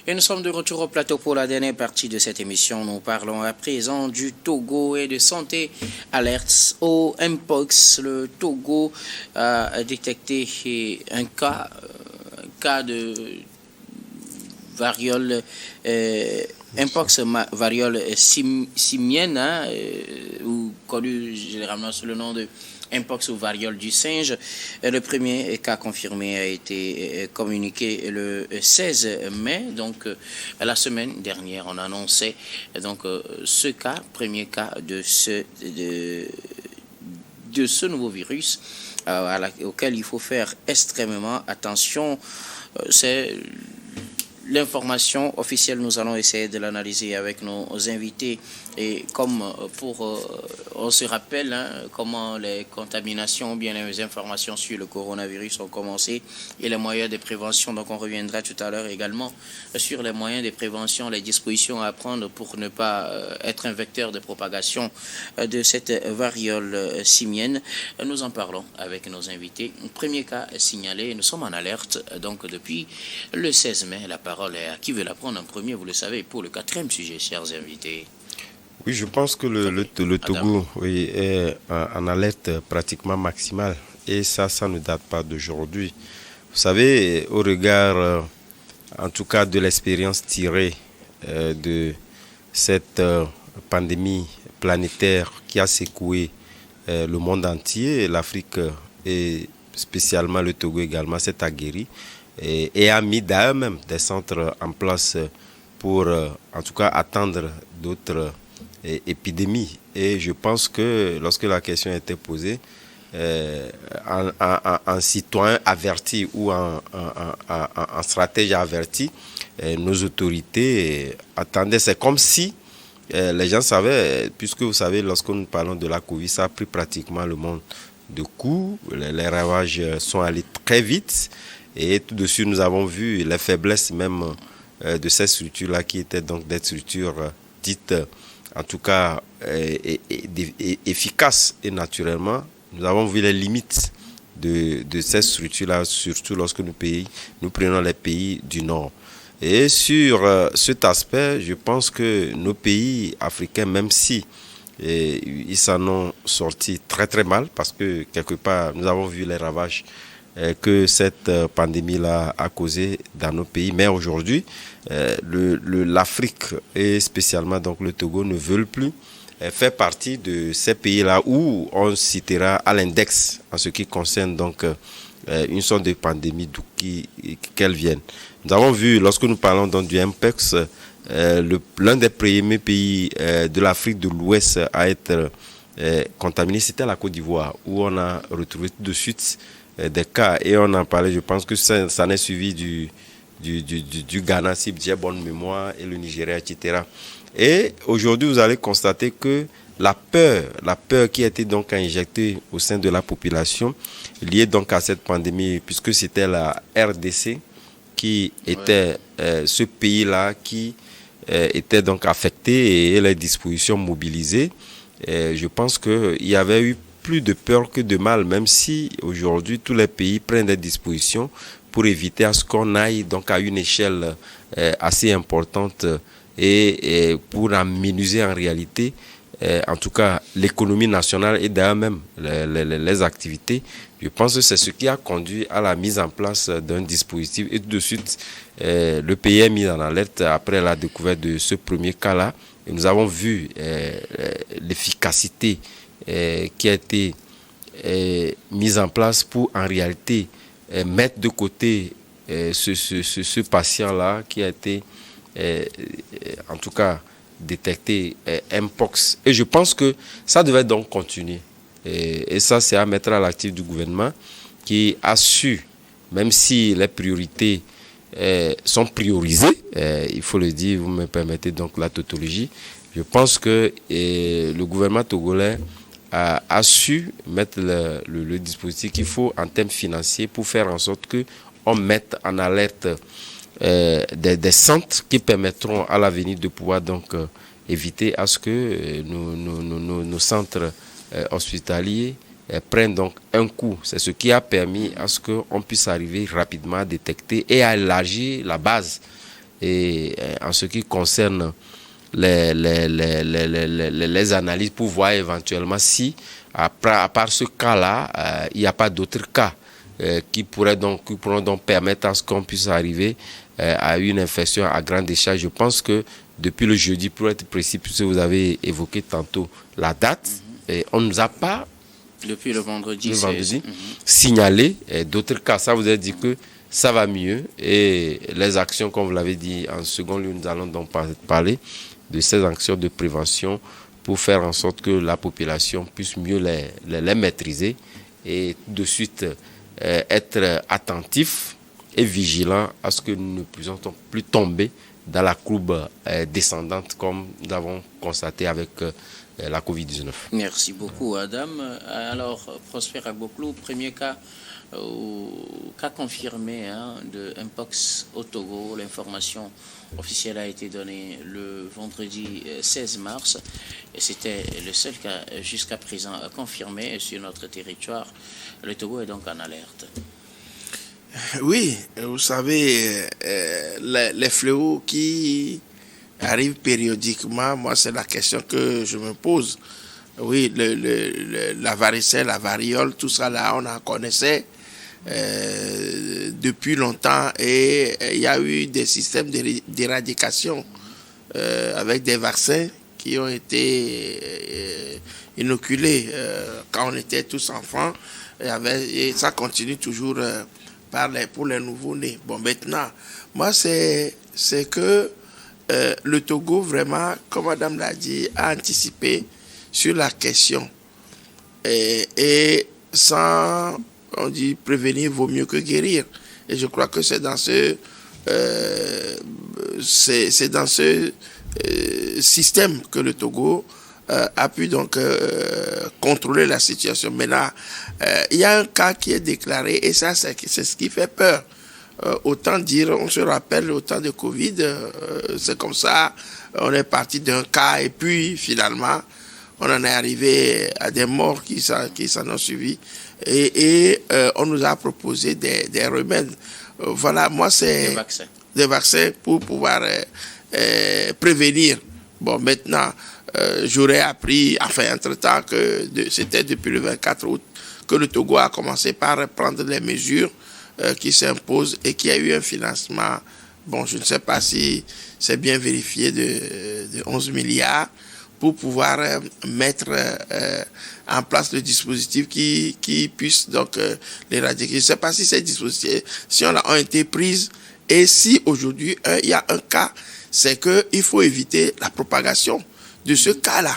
Et nous sommes de retour au plateau pour la dernière partie de cette émission. Nous parlons à présent du Togo et de santé alerte au Mpox. Le Togo a détecté un cas de variole Mpox, variole simienne, ou connu généralement sous le nom de Mpox ou variole du singe. Le premier cas confirmé a été communiqué le 16 mai, donc la semaine dernière. On annonçait donc ce cas, premier cas de ce nouveau virus auquel il faut faire extrêmement attention. C'est l'information officielle, nous allons essayer de l'analyser avec nos invités. Et comme on se rappelle comment les contaminations ou bien les informations sur le coronavirus ont commencé et les moyens de prévention. Donc on reviendra tout à l'heure également sur les moyens de prévention, les dispositions à prendre pour ne pas être un vecteur de propagation de cette variole simienne. Nous en parlons avec nos invités. Premier cas signalé, nous sommes en alerte donc depuis le 16 mai. La parole est à qui veut la prendre en premier, vous le savez, pour le quatrième sujet, chers invités. Oui, je pense que le Togo est en alerte pratiquement maximale. Et ça ne date pas d'aujourd'hui. Vous savez, au regard, en tout cas, de l'expérience tirée de cette pandémie planétaire qui a secoué le monde entier, l'Afrique et spécialement le Togo également s'est aguerri et a mis d'ailleurs même des centres en place pour, en tout cas, attendre d'autres épidémie. Et je pense que lorsque la question a été posée, en citoyen averti ou en stratège averti, nos autorités attendaient. C'est comme si les gens savaient, puisque vous savez, lorsque nous parlons de la Covid, ça a pris pratiquement le monde de coup. Les ravages sont allés très vite et tout de suite nous avons vu les faiblesses même de ces structures-là qui étaient donc des structures dites en tout cas efficace. Et naturellement, nous avons vu les limites de ces structures-là, surtout lorsque nous prenons les pays du Nord. Et sur cet aspect, je pense que nos pays africains, même si ils s'en ont sortis très très mal, parce que quelque part, nous avons vu les ravages que cette pandémie-là a causé dans nos pays. Mais aujourd'hui, l'Afrique et spécialement donc le Togo ne veulent plus faire partie de ces pays-là où on citera à l'index en ce qui concerne donc une sorte de pandémie d'où qu'elle vienne. Nous avons vu, lorsque nous parlons donc du MPEX, l'un des premiers pays de l'Afrique de l'Ouest à être contaminé, c'était la Côte d'Ivoire, où on a retrouvé tout de suite des cas, et on en parlait. Je pense que ça n'est suivi du Ghana, si j'ai bonne mémoire, et le Nigeria, etc. Et aujourd'hui, vous allez constater que la peur qui a été donc injectée au sein de la population, liée donc à cette pandémie, puisque c'était la RDC qui était ce pays-là qui était donc affecté et les dispositions mobilisées. Je pense qu'il y avait eu plus de peur que de mal, même si aujourd'hui tous les pays prennent des dispositions pour éviter à ce qu'on aille donc à une échelle assez importante et pour aménuiser en réalité en tout cas l'économie nationale et d'ailleurs même les activités. Je pense que c'est ce qui a conduit à la mise en place d'un dispositif et tout de suite le pays est mis en alerte après la découverte de ce premier cas-là. Et nous avons vu l'efficacité qui a été mise en place pour en réalité mettre de côté ce patient-là qui a été en tout cas détecté Mpox. Et je pense que ça devait donc continuer. Et ça, c'est à mettre à l'actif du gouvernement qui a su, même si les priorités sont priorisées, il faut le dire, vous me permettez donc la tautologie, je pense que le gouvernement togolais a su mettre le dispositif qu'il faut en termes financiers pour faire en sorte qu'on mette en alerte des centres qui permettront à l'avenir de pouvoir donc éviter à ce que nos centres hospitaliers prennent donc un coup. C'est ce qui a permis à ce qu'on puisse arriver rapidement à détecter et à élargir la base Et en ce qui concerne les analyses pour voir éventuellement si, à part ce cas-là, il n'y a pas d'autres cas qui pourront donc permettre à ce qu'on puisse arriver à une infection à grande échelle. Je pense que depuis le jeudi, pour être précis, puisque vous avez évoqué tantôt la date, et on ne nous a pas depuis le vendredi signalé d'autres cas. Ça vous a dit que ça va mieux et les actions, comme vous l'avez dit en second lieu, nous allons donc parler de ces actions de prévention pour faire en sorte que la population puisse mieux les maîtriser et de suite être attentif et vigilant à ce que nous ne puissions plus tomber dans la courbe descendante comme nous avons constaté avec la Covid-19. Merci beaucoup, Adam. Alors, Prosper Agboklou, premier cas confirmé de Mpox au Togo. L'information officielle a été donnée le vendredi 16 mars et c'était le seul cas jusqu'à présent confirmé sur notre territoire. Le Togo est donc en alerte. Oui, vous savez, les fléaux qui arrivent périodiquement, moi c'est la question que je me pose. Oui, la varicelle, la variole, tout ça là, on en connaissait depuis longtemps et il y a eu des systèmes d'éradication avec des vaccins qui ont été inoculés quand on était tous enfants et ça continue toujours pour les nouveaux-nés. Bon, maintenant, moi c'est que le Togo vraiment, comme madame l'a dit, a anticipé sur la question et sans, on dit, prévenir vaut mieux que guérir. Et je crois que c'est dans ce système que le Togo a pu donc contrôler la situation. Maintenant, il y a un cas qui est déclaré et ça, c'est ce qui fait peur. Autant dire, on se rappelle au temps de Covid, c'est comme ça, on est parti d'un cas et puis finalement, on en est arrivé à des morts qui s'en ont suivi et on nous a proposé des remèdes. Voilà, moi c'est des vaccins pour pouvoir prévenir. Bon, maintenant, j'aurais appris, enfin, entre-temps, que c'était depuis le 24 août que le Togo a commencé par prendre les mesures qui s'imposent et qui a eu un financement, bon, je ne sais pas si c'est bien vérifié, de 11 milliards pour pouvoir mettre en place le dispositif qui puisse donc l'éradiquer. Je ne sais pas si ces dispositifs ont été prises et si aujourd'hui il y a un cas, c'est qu'il faut éviter la propagation de ce cas-là.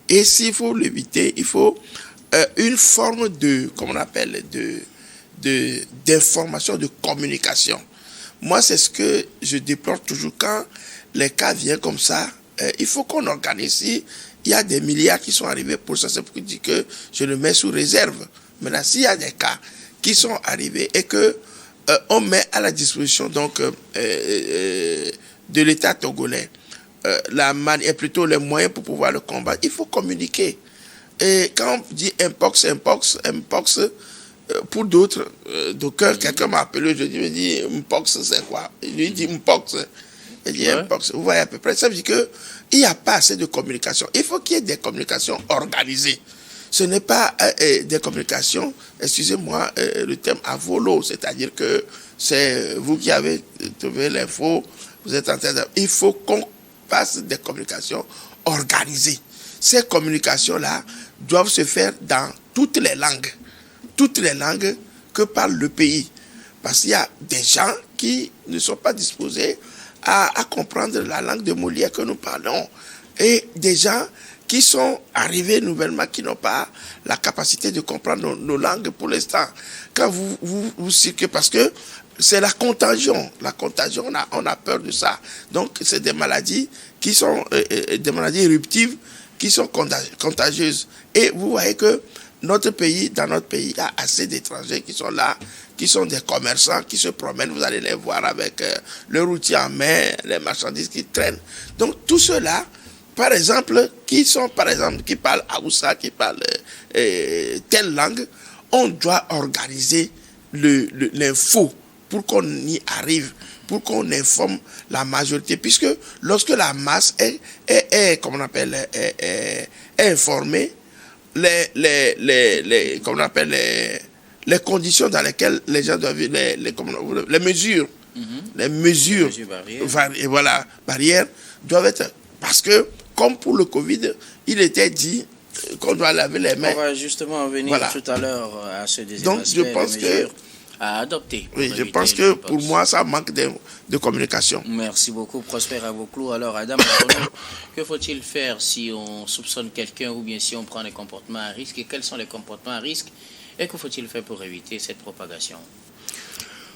Et s'il faut l'éviter, il faut une forme de, comment on appelle, d'information, de communication. Moi, c'est ce que je déplore toujours quand les cas viennent comme ça. Il faut qu'on organise. Il y a des milliards qui sont arrivés pour ça, c'est pour dire que je le mets sous réserve. Maintenant, s'il y a des cas qui sont arrivés et que on met à la disposition donc de l'État togolais et plutôt les moyens pour pouvoir le combattre, il faut communiquer. Et quand on dit Mpox, pour d'autres, quelqu'un m'a appelé, je me dis Mpox, c'est quoi? Il lui dit Mpox. Il dit Mpox. Vous voyez à peu près. Ça veut dire qu'il n'y a pas assez de communication. Il faut qu'il y ait des communications organisées. Ce n'est pas des communications, excusez-moi, le terme à volo, c'est-à-dire que c'est vous qui avez trouvé l'info, vous êtes en train de... Il faut qu'on fasse des communications organisées. Ces communications-là doivent se faire dans toutes les langues que parle le pays. Parce qu'il y a des gens qui ne sont pas disposés à comprendre la langue de Molière que nous parlons. Et des gens qui sont arrivés nouvellement, qui n'ont pas la capacité de comprendre nos langues pour l'instant. Quand vous circulez, parce que c'est la contagion. La contagion, on a peur de ça. Donc, c'est des maladies qui sont des maladies éruptives qui sont contagieuses. Et vous voyez que dans notre pays, il y a assez d'étrangers qui sont là, qui sont des commerçants, qui se promènent. Vous allez les voir avec leur outil en main, les marchandises qui traînent. Donc, tout cela, par exemple, qui parlent Haoussa, qui parlent telle langue, on doit organiser l'info pour qu'on y arrive, pour qu'on informe la majorité, puisque lorsque la masse est comment on appelle, est informée, comment on appelle, les conditions dans lesquelles les gens doivent vivre, les mesures, les mesures barrières doivent être, parce que comme pour le Covid, il était dit qu'on doit laver les mains. On va justement venir tout à l'heure à ce deuxième Donc aspect, je pense que à adopter. Oui, je pense que pour moi, ça manque de communication. Merci beaucoup, Prosper Aboclou. Alors, Adam, que faut-il faire si on soupçonne quelqu'un ou bien si on prend des comportements à risque? Et quels sont les comportements à risque? Et que faut-il faire pour éviter cette propagation?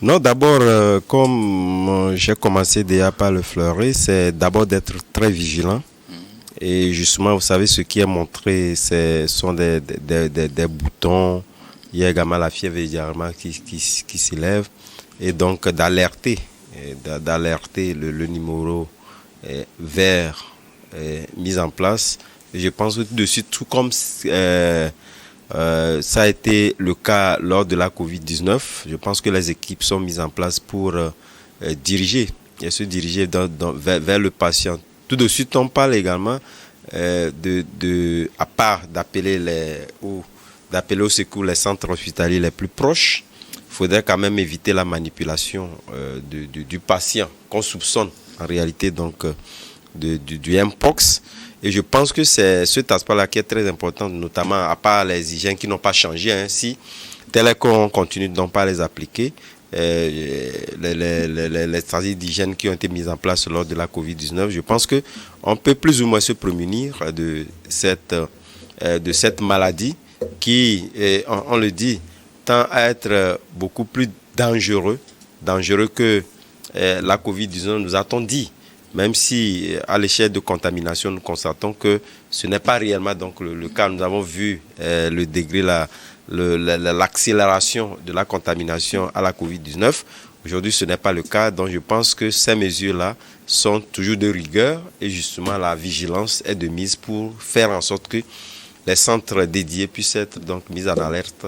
Non, d'abord, comme j'ai commencé déjà par le fleurer, c'est d'abord d'être très vigilant. Et justement, vous savez, ce qui est montré, ce sont des boutons. Il y a également la fièvre également qui s'élève. Et donc, d'alerter le numéro vert mis en place. Et je pense que de suite, tout comme ça a été le cas lors de la Covid-19, je pense que les équipes sont mises en place pour diriger vers le patient. Tout de suite, on parle également à part d'appeler au secours les centres hospitaliers les plus proches, il faudrait quand même éviter la manipulation du patient qu'on soupçonne en réalité donc du Mpox. Et je pense que c'est cet aspect-là qui est très important, notamment à part les hygiènes qui n'ont pas changé. Si tel est qu'on continue de ne pas les appliquer, les stratégies d'hygiène qui ont été mises en place lors de la Covid-19, je pense qu'on peut plus ou moins se prémunir de cette maladie qui, on le dit, tend à être beaucoup plus dangereux que la Covid-19 nous a-t-on dit. Même si à l'échelle de contamination, nous constatons que ce n'est pas réellement donc le cas. Nous avons vu le degré, l'accélération de la contamination à la Covid-19. Aujourd'hui, ce n'est pas le cas. Donc, je pense que ces mesures-là sont toujours de rigueur et justement, la vigilance est de mise pour faire en sorte que les centres dédiés puissent être donc mis en alerte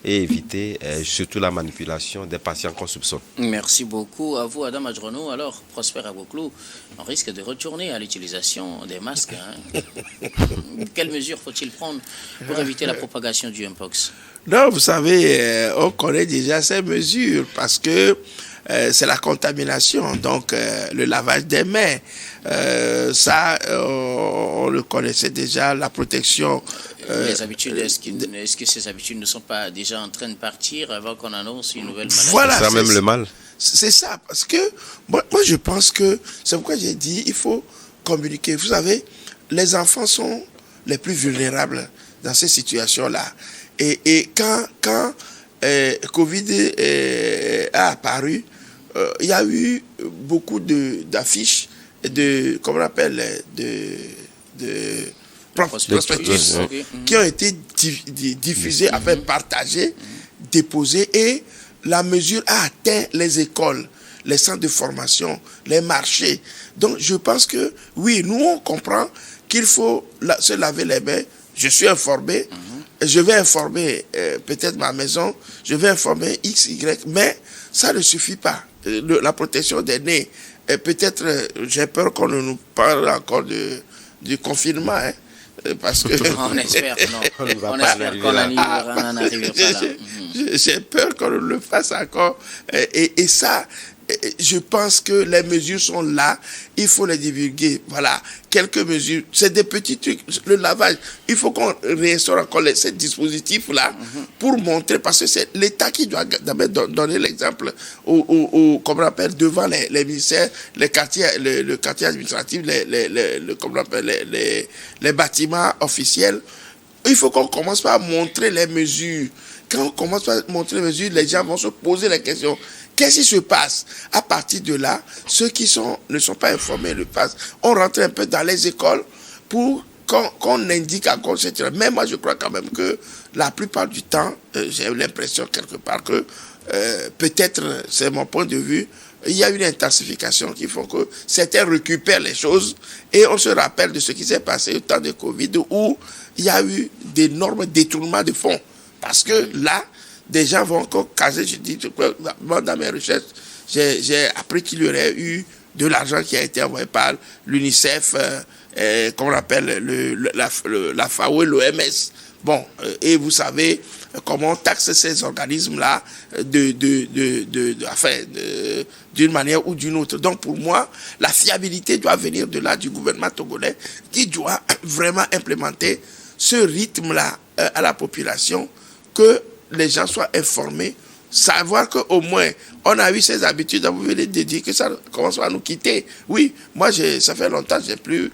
et éviter surtout la manipulation des patients qu'on soupçonne. Merci beaucoup à vous, Adam Adjrono. Alors, Prosper Aboclou, on risque de retourner à l'utilisation des masques. Quelles mesures faut-il prendre pour éviter la propagation du Mpox? Non, vous savez, on connaît déjà ces mesures parce que c'est la contamination, donc le lavage des mains. On le connaissait déjà, la protection. Les habitudes, est-ce que ces habitudes ne sont pas déjà en train de partir avant qu'on annonce une nouvelle maladie? Voilà, c'est même le mal. C'est ça, parce que moi je pense que c'est pourquoi j'ai dit il faut communiquer. Vous savez, les enfants sont les plus vulnérables dans ces situations-là. Et quand Covid a apparu, il y a eu beaucoup d'affiches, comment on appelle, de prospectus qui ont été diffusés, enfin partagés, déposés, et la mesure a atteint les écoles, les centres de formation, les marchés. Donc je pense que oui, nous on comprend qu'il faut se laver les mains. Je suis informé, je vais informer peut-être ma maison, je vais informer X, Y, mais ça ne suffit pas. La protection des nez, peut-être j'ai peur qu'on ne nous parle encore du confinement, parce que on espère qu'on n'arrivera pas là. J'ai peur qu'on le fasse encore. Et ça, je pense que les mesures sont là. Il faut les divulguer. Voilà, quelques mesures. C'est des petits trucs. Le lavage, il faut qu'on réinstaure encore ces dispositifs-là pour montrer, parce que c'est l'État qui doit donner l'exemple comment on appelle, devant les ministères, les quartiers, le quartier administratif, comment on appelle, les bâtiments officiels. Il faut qu'on commence par montrer les mesures. Quand on commence par montrer les mesures, les gens vont se poser la question. Qu'est-ce qui se passe? À partir de là, ceux qui ne sont pas informés le passent. On rentre un peu dans les écoles pour qu'on indique encore, etc. Mais moi, je crois quand même que la plupart du temps, j'ai l'impression quelque part que peut-être, c'est mon point de vue, il y a une intensification qui fait que certains récupèrent les choses et on se rappelle de ce qui s'est passé au temps de Covid où il y a eu d'énormes détournements de fonds. Parce que là, des gens vont encore caser. Je dis, moi, dans mes recherches, j'ai appris qu'il y aurait eu de l'argent qui a été envoyé par l'UNICEF, qu'on appelle la FAO et l'OMS. Bon, et vous savez comment on taxe ces organismes-là d'une manière ou d'une autre. Donc pour moi, la fiabilité doit venir de là, du gouvernement togolais, qui doit vraiment implémenter ce rythme-là à la population, que les gens soient informés, savoir qu'au moins, on a eu ces habitudes, vous venez de dire que ça commence à nous quitter. Oui, moi, ça fait longtemps que je n'ai plus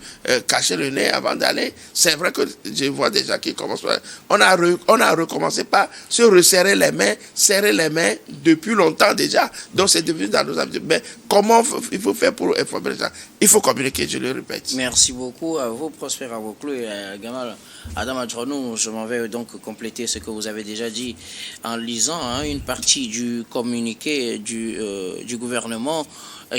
caché le nez avant d'aller. C'est vrai que je vois des gens qui commencent à... On a recommencé par se resserrer les mains, serrer les mains depuis longtemps déjà. Donc, c'est devenu dans nos habitudes. Mais comment il faut faire pour informer les gens? Il faut communiquer, je le répète. Merci beaucoup à vous, Prosper Avoclo et à Gamal Adam Adjronou. Je m'en vais donc compléter ce que vous avez déjà dit en lisant une partie du communiqué du gouvernement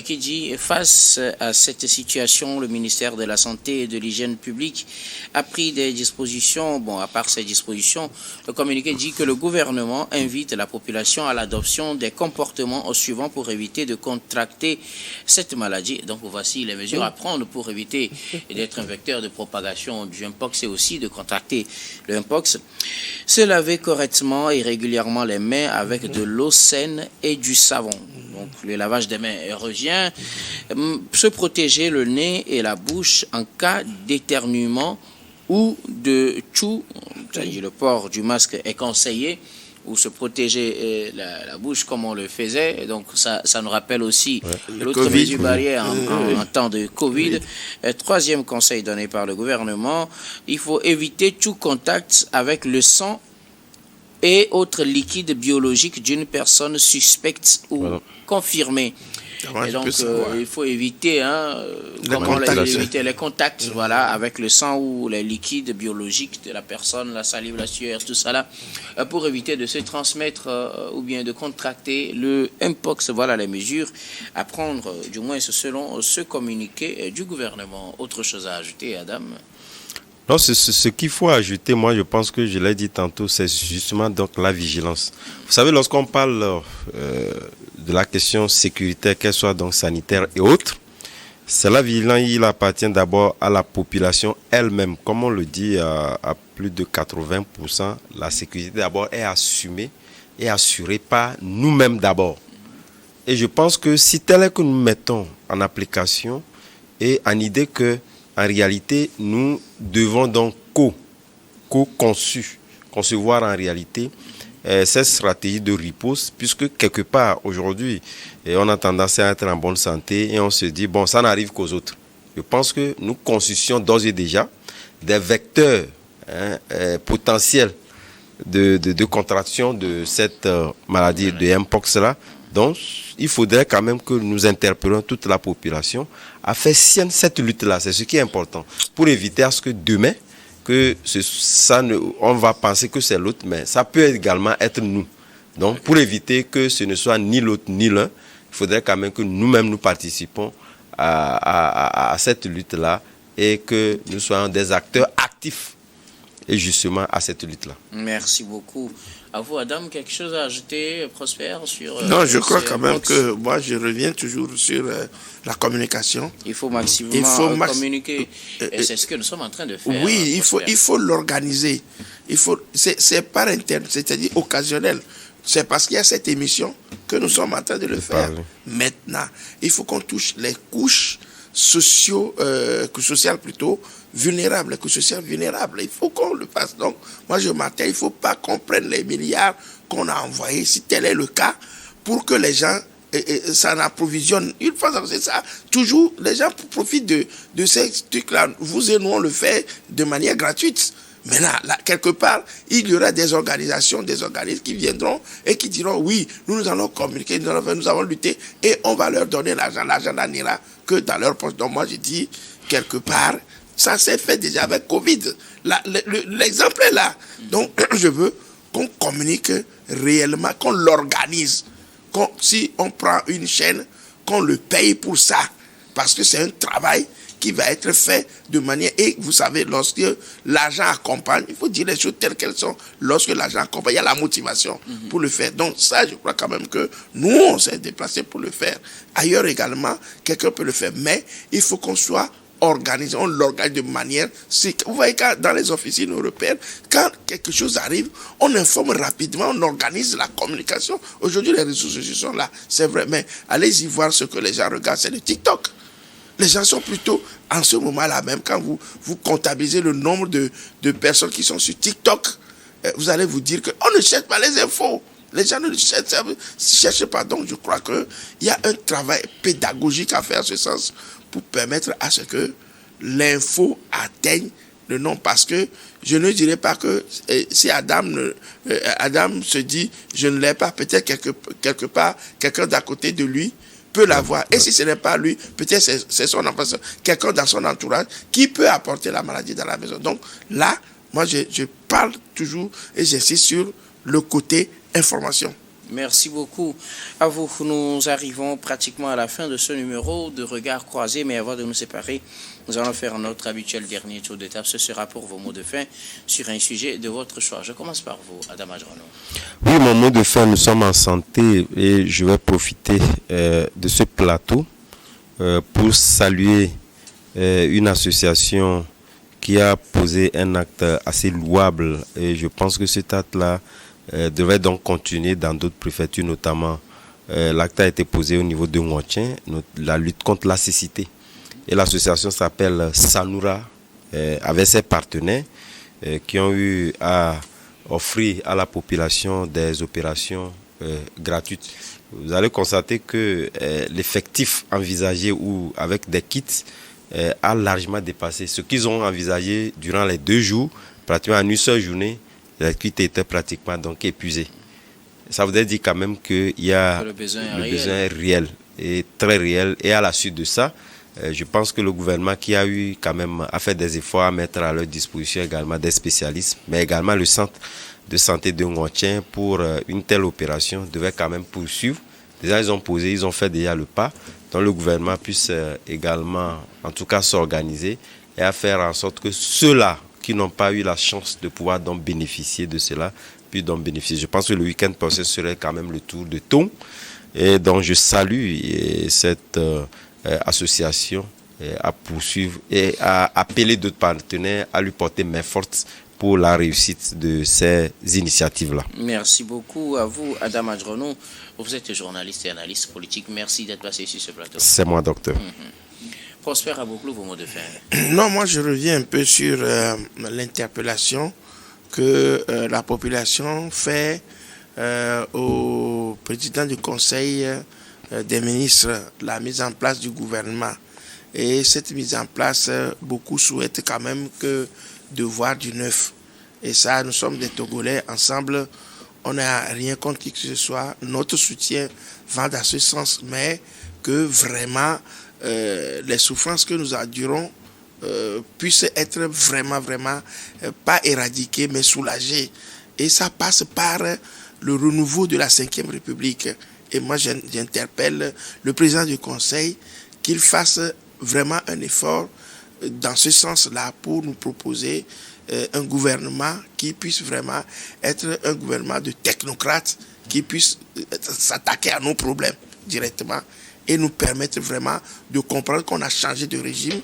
qui dit: face à cette situation, le ministère de la Santé et de l'Hygiène publique a pris des dispositions. Bon, à part ces dispositions, le communiqué dit que le gouvernement invite la population à l'adoption des comportements suivants pour éviter de contracter cette maladie. Donc voici les mesures à prendre pour éviter d'être un vecteur de propagation du Mpox et aussi de contracter le Mpox. Se laver correctement et régulièrement les mains avec de l'eau saine et du savon. Donc le lavage des mains revient. Se protéger le nez et la bouche en cas d'éternuement ou de tchou, c'est-à-dire le port du masque est conseillé, ou se protéger la bouche comme on le faisait. Et donc ça nous rappelle aussi l'autre mesure barrière en temps de Covid. Troisième conseil donné par le gouvernement, il faut éviter tout contact avec le sang et autres liquides biologiques d'une personne suspecte ou confirmée. Et donc, il faut éviter, éviter les contacts avec le sang ou les liquides biologiques de la personne, la salive, la sueur, tout ça là, pour éviter de se transmettre ou bien de contracter le Mpox. Voilà les mesures à prendre, du moins selon ce communiqué du gouvernement. Autre chose à ajouter, Adam? Non, ce qu'il faut ajouter, moi je pense que je l'ai dit tantôt, c'est justement donc la vigilance. Vous savez, lorsqu'on parle de la question sécuritaire, qu'elle soit donc sanitaire et autres, c'est la vigilance, il appartient d'abord à la population elle-même. Comme on le dit à plus de 80%, la sécurité d'abord est assumée et assurée par nous-mêmes d'abord. Et je pense que si tel est que nous mettons en application et en idée que en réalité, nous devons donc concevoir en réalité cette stratégie de riposte, puisque quelque part aujourd'hui, on a tendance à être en bonne santé et on se dit, bon, ça n'arrive qu'aux autres. Je pense que nous constituons d'ores et déjà des vecteurs potentiels de contraction de cette maladie de Mpox-là. Donc, il faudrait quand même que nous interpellions toute la population à faire sienne cette lutte-là. C'est ce qui est important. Pour éviter à ce que demain, on va penser que c'est l'autre, mais ça peut également être nous. Donc, pour éviter que ce ne soit ni l'autre ni l'un, il faudrait quand même que nous-mêmes nous participons à cette lutte-là et que nous soyons des acteurs actifs et justement à cette lutte-là. Merci beaucoup. À vous, Adam, quelque chose à ajouter, Prosper, sur... Non, je crois quand même que moi, je reviens toujours sur la communication. Il faut maximum communiquer. Et c'est ce que nous sommes en train de faire. Oui, il faut l'organiser. C'est par interne, c'est-à-dire occasionnel. C'est parce qu'il y a cette émission que nous sommes en train de le faire. Maintenant, il faut qu'on touche les couches sociales plutôt, vulnérables, les couches sociales vulnérables. Il faut qu'on le fasse. Donc, moi, je m'attends, il ne faut pas qu'on prenne les milliards qu'on a envoyés, si tel est le cas, pour que les gens s'en approvisionnent. Une fois c'est ça, toujours, les gens profitent de ces trucs-là. Vous et nous, on le fait de manière gratuite. Mais là, quelque part, il y aura des organismes qui viendront et qui diront, oui, nous allons communiquer, nous allons lutter et on va leur donner l'argent. L'argent n'ira que dans leur poche. Donc moi, je dis, quelque part, ça s'est fait déjà avec Covid. L'exemple est là. Donc, je veux qu'on communique réellement, qu'on l'organise. Si on prend une chaîne, qu'on le paye pour ça. Parce que c'est un travail qui va être fait de manière... Et vous savez, lorsque l'argent accompagne, il faut dire les choses telles qu'elles sont. Lorsque l'argent accompagne, il y a la motivation pour le faire. Donc ça, je crois quand même que nous, on s'est déplacés pour le faire. Ailleurs également, quelqu'un peut le faire. Mais il faut qu'on soit organisé, on l'organise de manière... Vous voyez, dans les officines européennes, quand quelque chose arrive, on informe rapidement, on organise la communication. Aujourd'hui, les réseaux sociaux sont là, c'est vrai, mais allez-y voir ce que les gens regardent, c'est le TikTok. Les gens sont plutôt, en ce moment-là même, quand vous comptabilisez le nombre de personnes qui sont sur TikTok, vous allez vous dire qu'on ne cherche pas les infos. Les gens ne cherchent pas. Donc, je crois qu'il y a un travail pédagogique à faire en ce sens pour permettre à ce que l'info atteigne le nom. Parce que je ne dirais pas que si Adam se dit « je ne l'ai pas », peut-être quelque part, quelqu'un d'à côté de lui peut l'avoir. Et si ce n'est pas lui, peut-être c'est son enfant, quelqu'un dans son entourage qui peut apporter la maladie dans la maison. Donc là, moi, je parle toujours et j'insiste sur le côté information. Merci beaucoup à vous. Nous arrivons pratiquement à la fin de ce numéro de Regard Croisé, mais avant de nous séparer, nous allons faire notre habituel dernier tour de table. Ce sera pour vos mots de fin sur un sujet de votre choix. Je commence par vous, Adam Adjono. Oui, mon mot de fin, nous sommes en santé et je vais profiter de ce plateau pour saluer une association qui a posé un acte assez louable et je pense que cet acte-là devrait donc continuer dans d'autres préfectures, notamment l'acte a été posé au niveau de Ngontien, la lutte contre la cécité. Et l'association s'appelle Sanoura, avec ses partenaires qui ont eu à offrir à la population des opérations gratuites. Vous allez constater que l'effectif envisagé ou avec des kits a largement dépassé ce qu'ils ont envisagé durant les 2 jours, pratiquement en une seule journée. L'activité était pratiquement donc épuisée. Ça voudrait dire quand même qu'il y a le besoin réel et très réel. Et à la suite de ça, je pense que le gouvernement qui a eu quand même à faire des efforts à mettre à leur disposition également des spécialistes, mais également le centre de santé de Ngontien pour une telle opération devait quand même poursuivre. Déjà, ils ont fait déjà le pas. Donc le gouvernement puisse également, en tout cas, s'organiser et à faire en sorte que ceux-là qui n'ont pas eu la chance de pouvoir donc bénéficier de cela, puis donc bénéficier. Je pense que le week-end prochain serait quand même le tour de Thon. Et donc je salue cette association à poursuivre et à appeler d'autres partenaires à lui porter main forte pour la réussite de ces initiatives-là. Merci beaucoup à vous, Adam Adjono. Vous êtes journaliste et analyste politique. Merci d'être passé sur ce plateau. C'est moi, docteur. Prosper Aboukhlou, vos mots de fin. Non, moi je reviens un peu sur l'interpellation que la population fait au président du Conseil des ministres, la mise en place du gouvernement. Et cette mise en place, beaucoup souhaitent quand même que de voir du neuf. Et ça, nous sommes des Togolais ensemble, on n'a rien contre qui que ce soit. Notre soutien va dans ce sens, mais que vraiment les souffrances que nous endurons puissent être vraiment, pas éradiquées, mais soulagées. Et ça passe par le renouveau de la Ve République. Et moi, j'interpelle le président du Conseil qu'il fasse vraiment un effort dans ce sens-là pour nous proposer un gouvernement qui puisse vraiment être un gouvernement de technocrates, qui puisse s'attaquer à nos problèmes directement et nous permettre vraiment de comprendre qu'on a changé de régime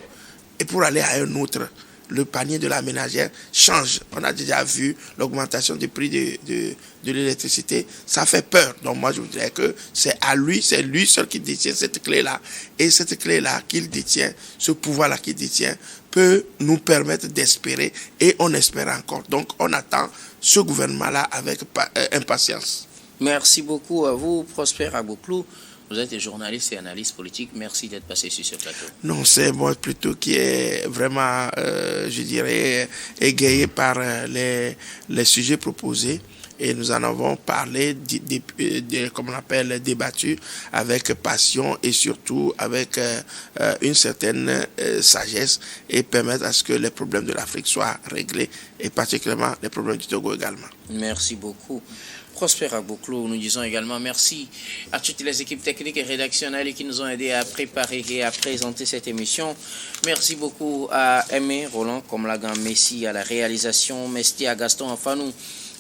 et pour aller à un autre. Le panier de la ménagère change. On a déjà vu l'augmentation du prix de l'électricité. Ça fait peur. Donc moi, je voudrais que c'est lui seul qui détient cette clé-là. Et cette clé-là qu'il détient, ce pouvoir-là qu'il détient, peut nous permettre d'espérer et on espère encore. Donc on attend ce gouvernement-là avec impatience. Merci beaucoup à vous, Prosper Aboukhlou. Vous êtes journaliste et analyste politique. Merci d'être passé sur ce plateau. Non, c'est moi plutôt qui est vraiment, je dirais, égayé par les sujets proposés. et nous en avons parlé, comme on appelle, débattu avec passion et surtout avec une certaine sagesse et permettre à ce que les problèmes de l'Afrique soient réglés et particulièrement les problèmes du Togo également. Merci beaucoup. Prosper Agboklo, nous disons également merci à toutes les équipes techniques et rédactionnelles qui nous ont aidés à préparer et à présenter cette émission. Merci beaucoup à Aimé Roland Komlagan Messi à la réalisation, merci à Gaston Afanou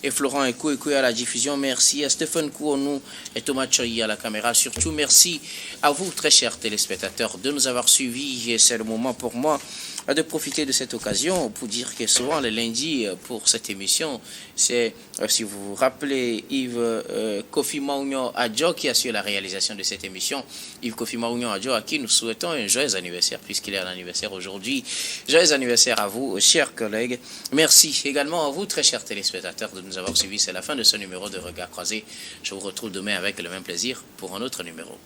et Florent Ekou à la diffusion. Merci à Stéphane Kouonou et Thomas Choyi à la caméra. Surtout, merci à vous, très chers téléspectateurs, de nous avoir suivis. Et c'est le moment pour moi de profiter de cette occasion pour dire que souvent, les lundis, pour cette émission, c'est, si vous vous rappelez, Yves Kofi Maougnon Adjo qui assure la réalisation de cette émission. Yves Kofi Maougnon Adjo à qui nous souhaitons un joyeux anniversaire, puisqu'il est à l'anniversaire aujourd'hui. Joyeux anniversaire à vous, chers collègues. Merci également à vous, très chers téléspectateurs, de nous avoir suivis. C'est la fin de ce numéro de Regard Croisé. Je vous retrouve demain avec le même plaisir pour un autre numéro.